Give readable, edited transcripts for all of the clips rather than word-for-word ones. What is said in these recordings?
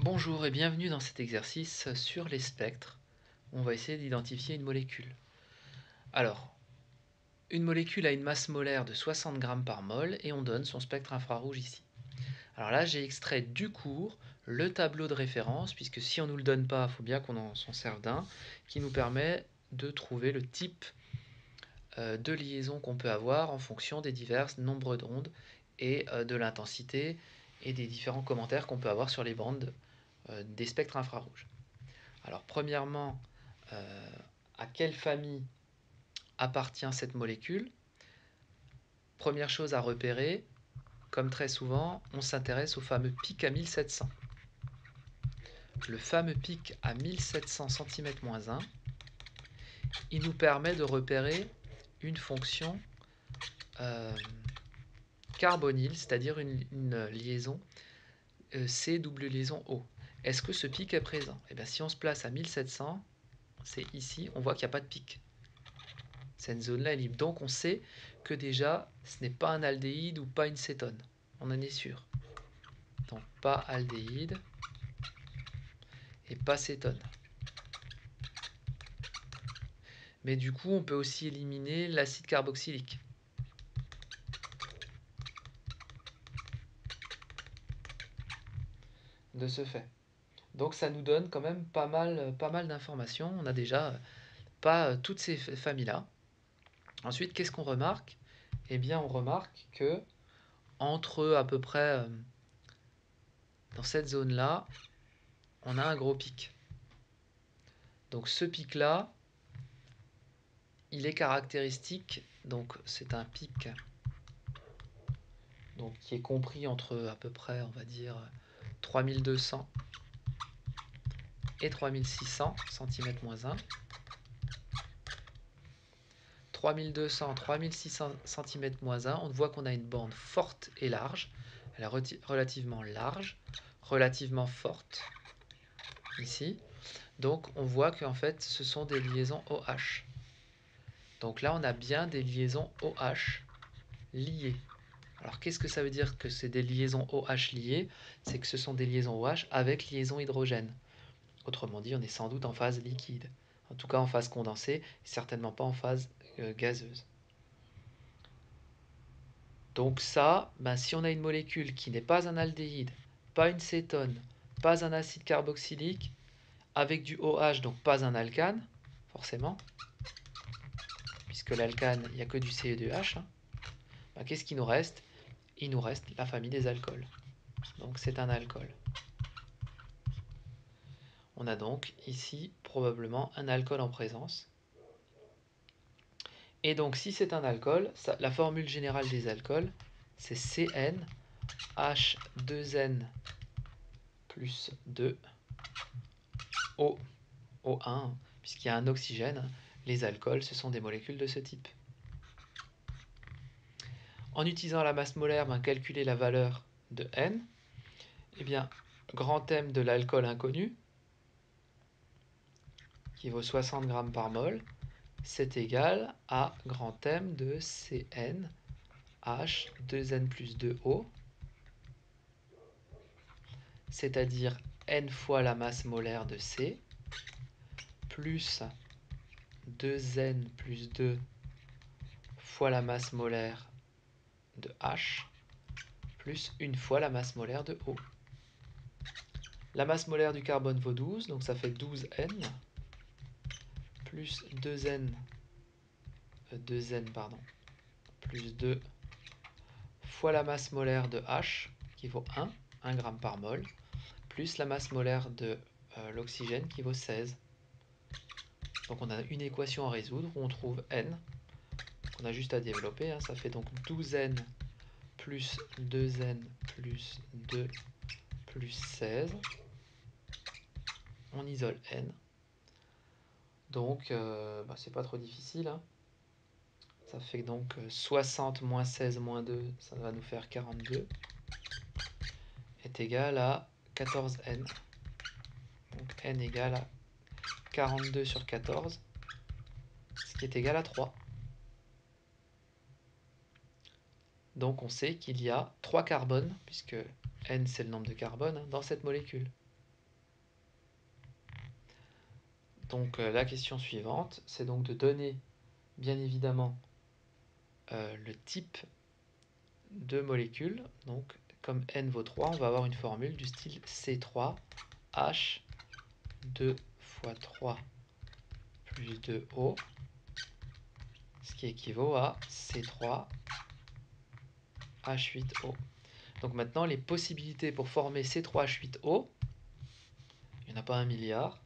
Bonjour et bienvenue dans cet exercice sur les spectres. On va essayer d'identifier une molécule. Alors, une molécule a une masse molaire de 60 grammes par mol et on donne son spectre infrarouge ici. Alors là, j'ai extrait du cours le tableau de référence, puisque si on ne nous le donne pas, il faut bien qu'on s'en serve d'un, qui nous permet de trouver le type de liaison qu'on peut avoir en fonction des divers nombres d'ondes et de l'intensité et des différents commentaires qu'on peut avoir sur les bandes des spectres infrarouges. Alors premièrement, à quelle famille appartient cette molécule? Première chose à repérer, comme très souvent, on s'intéresse au fameux pic à 1700. Le fameux pic à 1700 cm-1, il nous permet de repérer une fonction carbonyle, c'est-à-dire une liaison C double liaison O. Est-ce que ce pic est présent? Eh bien, si on se place à 1700, c'est ici, on voit qu'il n'y a pas de pic. Cette zone-là est libre. Donc on sait que déjà, ce n'est pas un aldéhyde ou pas une cétone. On en est sûr. Donc pas aldéhyde et pas cétone. Mais du coup, on peut aussi éliminer l'acide carboxylique. De ce fait. Donc ça nous donne quand même pas mal d'informations. On a déjà pas toutes ces familles-là. Ensuite, qu'est-ce qu'on remarque? Eh bien, on remarque que entre à peu près dans cette zone-là, on a un gros pic. Donc ce pic-là, il est caractéristique, donc c'est un pic donc, qui est compris entre à peu près, on va dire, 3200 et 3600 cm-1. 3200, 3600 cm-1, on voit qu'on a une bande forte et large. Elle est relativement large, relativement forte, ici. Donc on voit qu'en fait, ce sont des liaisons OH. Donc là, on a bien des liaisons OH liées. Alors qu'est-ce que ça veut dire que c'est des liaisons OH liées? C'est que ce sont des liaisons OH avec liaison hydrogène. Autrement dit, on est sans doute en phase liquide. En tout cas en phase condensée, et certainement pas en phase gazeuse. Donc ça, si on a une molécule qui n'est pas un aldéhyde, pas une cétone, pas un acide carboxylique, avec du OH, donc pas un alcane, forcément, puisque l'alcane, il n'y a que du CE2H, qu'est-ce qu'il nous reste? Il nous reste la famille des alcools. Donc c'est un alcool. On a donc ici probablement un alcool en présence. Et donc si c'est un alcool, la formule générale des alcools, c'est CnH2n plus 2 O, O1, puisqu'il y a un oxygène. Les alcools, ce sont des molécules de ce type. En utilisant la masse molaire, calculer la valeur de N. Eh bien, grand M de l'alcool inconnu, qui vaut 60 grammes par mol, c'est égal à grand M de Cn H 2n plus 2O, c'est-à-dire n fois la masse molaire de C, plus 2n plus 2 fois la masse molaire de H, plus une fois la masse molaire de O. La masse molaire du carbone vaut 12, donc ça fait 12n, plus 2n, plus 2 fois la masse molaire de H, qui vaut 1 g par mol, plus la masse molaire de l'oxygène, qui vaut 16. Donc on a une équation à résoudre où on trouve N, qu'on a juste à développer, ça fait donc 12n plus 2n plus 2 plus 16. On isole N. Donc c'est pas trop difficile. Ça fait donc 60 moins 16 moins 2, ça va nous faire 42, est égal à 14n. Donc n égale à 42 sur 14, ce qui est égal à 3. Donc on sait qu'il y a 3 carbones, puisque n c'est le nombre de carbones, dans cette molécule. Donc la question suivante, c'est donc de donner bien évidemment le type de molécule. Donc comme n vaut 3, on va avoir une formule du style C3H 2 fois 3 plus 2O, ce qui équivaut à C3H8O. Donc maintenant, les possibilités pour former C3H8O, il n'y en a pas un milliard.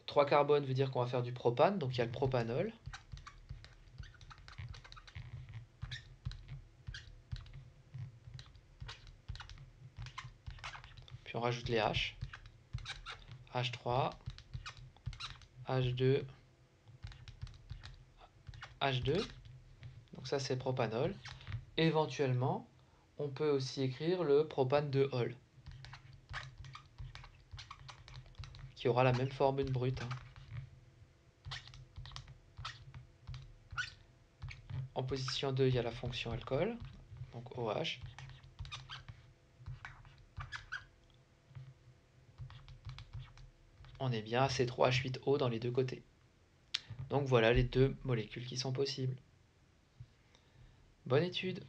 3 carbones veut dire qu'on va faire du propane, donc il y a le propanol. Puis on rajoute les H. H3, H2, H2. Donc ça c'est propanol. Éventuellement, on peut aussi écrire le propane de Hall, qui aura la même formule brute. En position 2, il y a la fonction alcool, donc OH. On est bien à C3H8O dans les deux côtés. Donc voilà les deux molécules qui sont possibles. Bonne étude!